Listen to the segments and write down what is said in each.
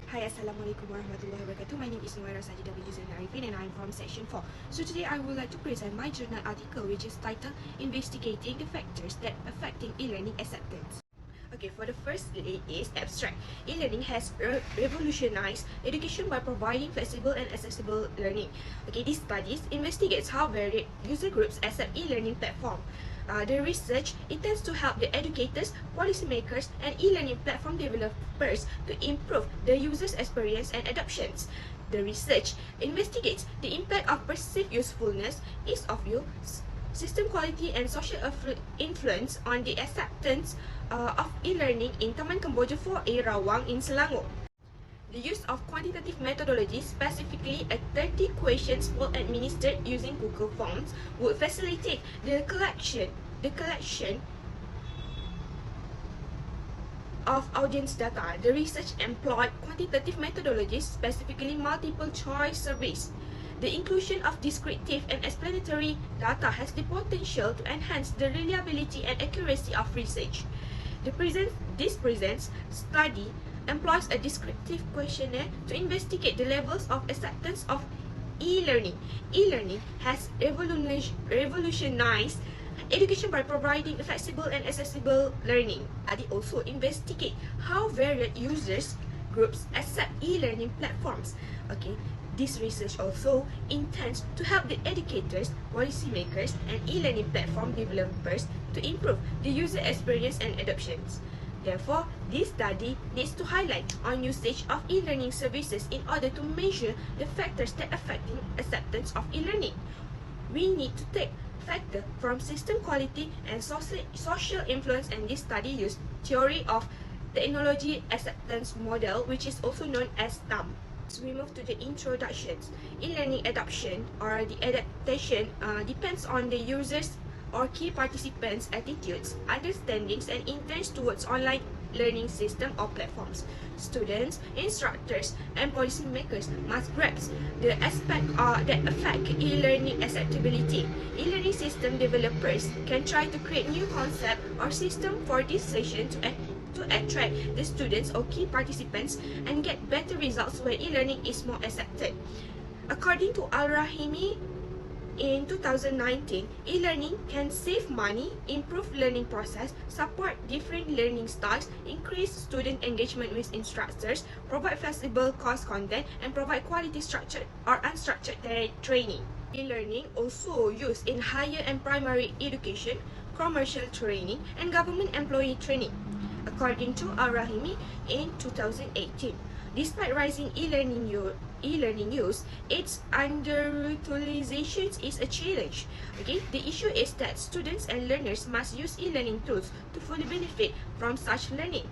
Hi, Assalamualaikum warahmatullahi wabarakatuh. My name is Nuwaira Sajidah binti Zainal Arifin and I'm from Section 4. So today I would like to present my journal article which is titled Investigating the Factors that Affecting E-Learning Acceptance. Okay, for the first is abstract. E-learning has revolutionized education by providing flexible and accessible learning. Okay, this studies investigates how varied user groups accept e-learning platform. The research intends to help the educators, policymakers, and e-learning platform developers to improve the user's experience and adoptions. The research investigates the impact of perceived usefulness, ease of use, system quality, and social influence on the acceptance of e-learning in Taman Kemboja 4A Rawang in Selangor. The use of quantitative methodology, specifically a 30 questions poll administered using Google Forms, would facilitate the collection of audience data. The research employed quantitative methodologies, specifically multiple choice surveys. The inclusion of descriptive and explanatory data has the potential to enhance the reliability and accuracy of research. This presents study employs a descriptive questionnaire to investigate the levels of acceptance of e-learning. E-learning has revolutionized education by providing flexible and accessible learning. Study also investigate how varied users groups accept e-learning platforms. Okay, this research also intends to help the educators, policymakers, and e-learning platform developers to improve the user experience and adoptions. Therefore, this study needs to highlight on usage of e-learning services in order to measure the factors that affect acceptance of e-learning. We need to take factor from system quality and social influence, and this study used theory of technology acceptance model, which is also known as TAM. So we move to the introductions. E-learning adoption or the adaptation depends on the users or key participants' attitudes, understandings, and intents towards online learning system or platforms. Students, instructors, and policymakers must grasp the aspect that affect e-learning acceptability. E-learning system developers can try to create new concept or system for this session to attract the students or key participants and get better results when e-learning is more accepted. According to Al-Rahimi, in 2019, e-learning can save money, improve learning process, support different learning styles, increase student engagement with instructors, provide flexible course content, and provide quality structured or unstructured training. E-learning also used in higher and primary education, commercial training, and government employee training, according to Al-Rahimi in 2018. Despite rising e-learning use, its underutilization is a challenge. Okay, the issue is that students and learners must use e-learning tools to fully benefit from such learning.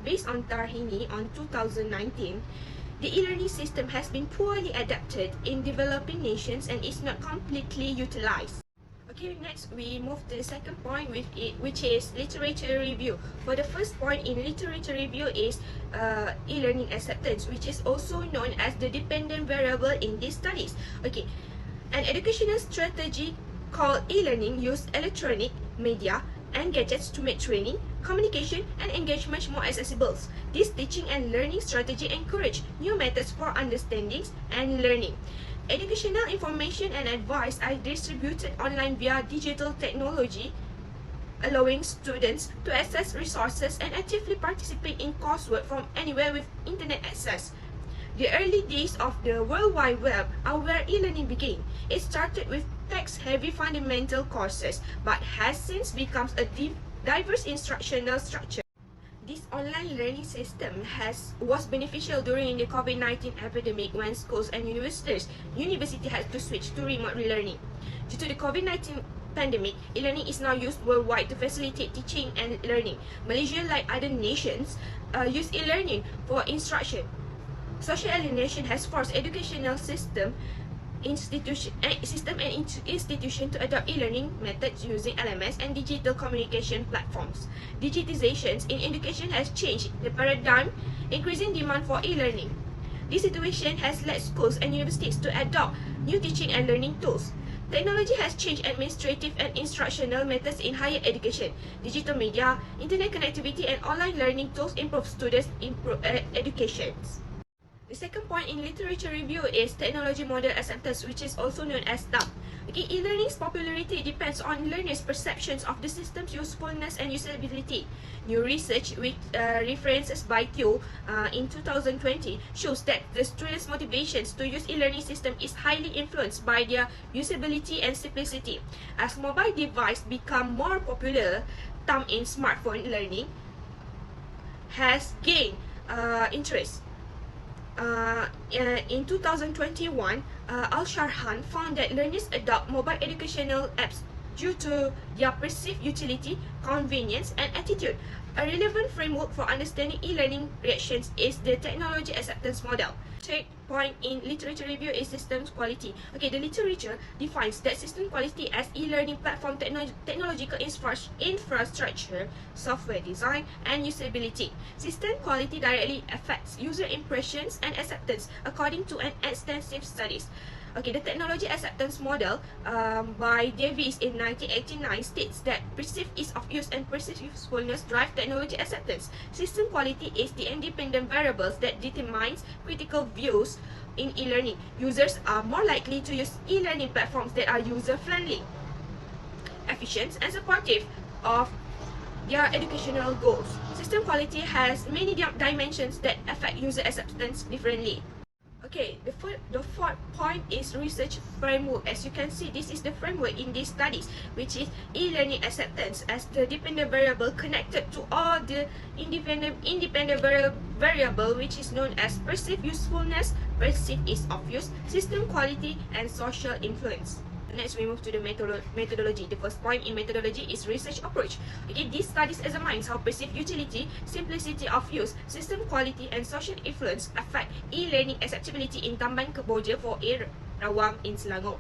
Based on Tarhini on 2019, the e-learning system has been poorly adapted in developing nations and is not completely utilized. Okay, next we move to the second point which is literature review. For the first point in literature review is e-learning acceptance, which is also known as the dependent variable in these studies. Okay, an educational strategy called e-learning uses electronic media and gadgets to make training, communication, and engagement more accessible. This teaching and learning strategy encourage new methods for understanding and learning. Educational information and advice are distributed online via digital technology, allowing students to access resources and actively participate in coursework from anywhere with internet access. The early days of the World Wide Web are where e-learning began. It started with text-heavy fundamental courses, but has since become a diverse instructional structure. This online learning system was beneficial during the COVID-19 epidemic when schools and universities had to switch to remote learning. Due to the COVID-19 pandemic, e-learning is now used worldwide to facilitate teaching and learning. Malaysia, like other nations, use e-learning for instruction. Social alienation has forced educational system and institution to adopt e-learning methods using LMS and digital communication platforms. Digitizations in education has changed the paradigm, increasing demand for e-learning. This situation has led schools and universities to adopt new teaching and learning tools. Technology has changed administrative and instructional methods in higher education. Digital media, internet connectivity, and online learning tools improve students' education. The second point in literature review is technology model acceptance, which is also known as TAP. Okay, e-learning's popularity depends on learners' perceptions of the system's usefulness and usability. New research, with references by Teo in 2020, shows that the students' motivations to use e-learning system is highly influenced by their usability and simplicity. As mobile devices become more popular, TAM in smartphone learning has gained interest. In 2021, Al-Sharhan found that learners adopt mobile educational apps due to their perceived utility, convenience, and attitude. A relevant framework for understanding e-learning reactions is the technology acceptance model. Third point in literature review is systems quality. Okay, the literature defines that system quality as e-learning platform technological infrastructure, software design, and usability. System quality directly affects user impressions and acceptance according to an extensive studies. Okay, the technology acceptance model by Davies in 1989 states that perceived ease of use and perceived usefulness drive technology acceptance. System quality is the independent variables that determines critical views in e-learning. Users are more likely to use e-learning platforms that are user-friendly, efficient, and supportive of their educational goals. System quality has many dimensions that affect user acceptance differently. Okay, the fourth point is research framework. As you can see, this is the framework in these studies, which is e-learning acceptance as the dependent variable connected to all the independent variable, which is known as perceived usefulness, perceived ease of use, system quality, and social influence. Next, we move to the methodology. The first point in methodology is research approach. Okay, these studies examines how perceived utility, simplicity of use, system quality, and social influence affect e-learning acceptability in Taman Kemboja for A. Rawang in Selangor.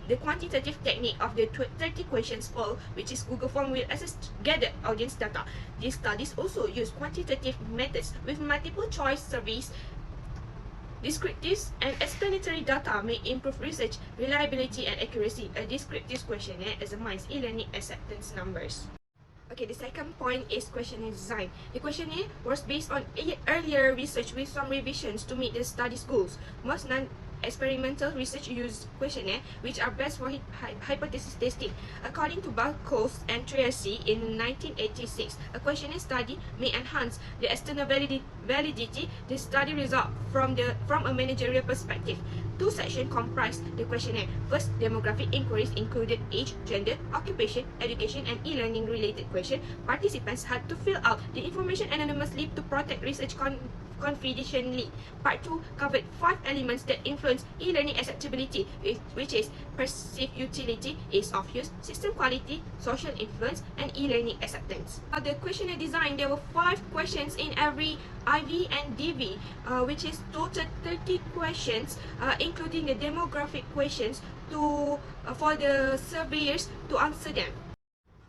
The quantitative technique of the 30 questions poll, which is Google Form, will assess gathered audience data. These studies also use quantitative methods with multiple choice surveys. Descriptive and explanatory data may improve research reliability and accuracy. A descriptive questionnaire examines e-learning acceptance numbers. Okay, the second point is questionnaire design. The questionnaire was based on earlier research with some revisions to meet the study's goals. Most non-experimental research used questionnaire, which are best for hypothesis testing. According to Balkos and Triasi in 1986, a questionnaire study may enhance the external validity the study result from a managerial perspective. Two sections comprise the questionnaire. First, demographic inquiries included age, gender, occupation, education, and e-learning related questions. Participants had to fill out the information anonymously to protect research confidentially. Part 2 covered 5 elements that influence e-learning acceptability, which is perceived utility, ease of use, system quality, social influence, and e-learning acceptance. The questionnaire design, there were 5 questions in every IV and DV, which is total 30 questions, including the demographic questions for the surveyors to answer them.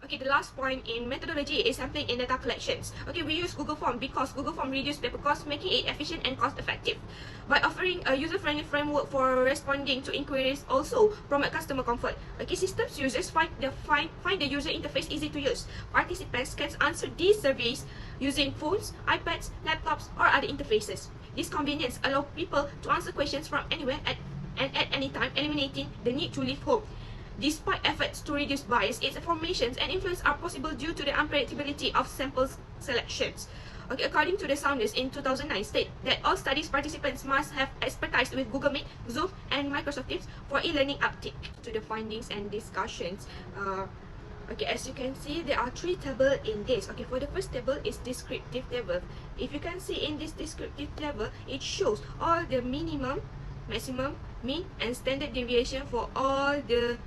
Okay, the last point in methodology is sampling and data collections. Okay, we use Google Form because Google Form reduces paper costs, making it efficient and cost-effective. By offering a user-friendly framework for responding to inquiries, also promote customer comfort. Okay, systems users find the user interface easy to use. Participants can answer these surveys using phones, iPads, laptops, or other interfaces. This convenience allows people to answer questions from anywhere and at any time, eliminating the need to leave home. Despite efforts to reduce bias, its formations and influence are possible due to the unpredictability of sample selections. Okay, according to the Saunders in 2009, state that all studies participants must have expertise with Google Meet, Zoom, and Microsoft Teams for e-learning uptake. To the findings and discussions. Okay, as you can see, there are 3 tables in this. Okay, for the first table is descriptive table. If you can see in this descriptive table, it shows all the minimum, maximum, mean, and standard deviation for all the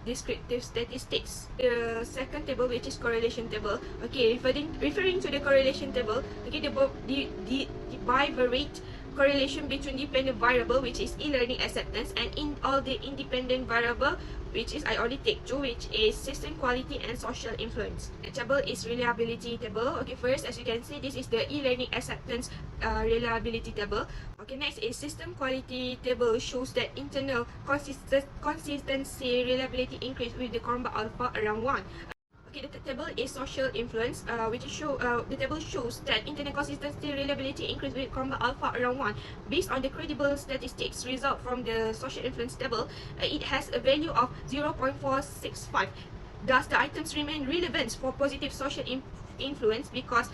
descriptive statistics. The second table, which is correlation table, okay, referring to the correlation table, okay, the bivariate correlation between dependent variable, which is e-learning acceptance, and in all the independent variable, which is I already take 2, which is system quality and social influence. The table is reliability table. Okay, first, as you can see, this is the e-learning acceptance reliability table. Okay, next is system quality table, shows that internal consistency reliability increase with the Cronbach alpha around 1. Okay, the table is social influence, which the table shows that internet consistency reliability increased with comma alpha around 1. Based on the credible statistics result from the social influence table, it has a value of 0.465. Thus, the items remain relevant for positive social influence because,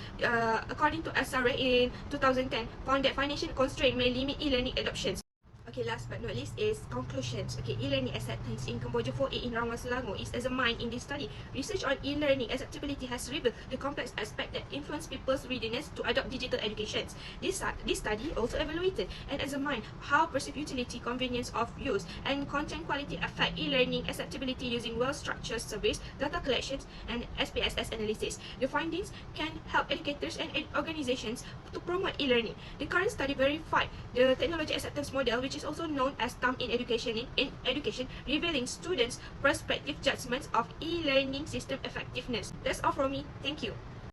according to SRA in 2010, found that financial constraint may limit e-learning adoptions. Okay, last but not least is conclusions. Okay, e-learning acceptance in Kemboja 4A in Rawang Selangor is examined in this study. Research on e-learning acceptability has revealed the complex aspect that influence people's readiness to adopt digital educations. This study also evaluated and examined how perceived utility, convenience of use, and content quality affect e-learning acceptability using well-structured surveys, data collections, and SPSS analysis. The findings can help educators and organizations to promote e-learning. The current study verified the technology acceptance model, which is also known as TAM in education, revealing students' prospective judgments of e-learning system effectiveness. That's all from me. Thank you.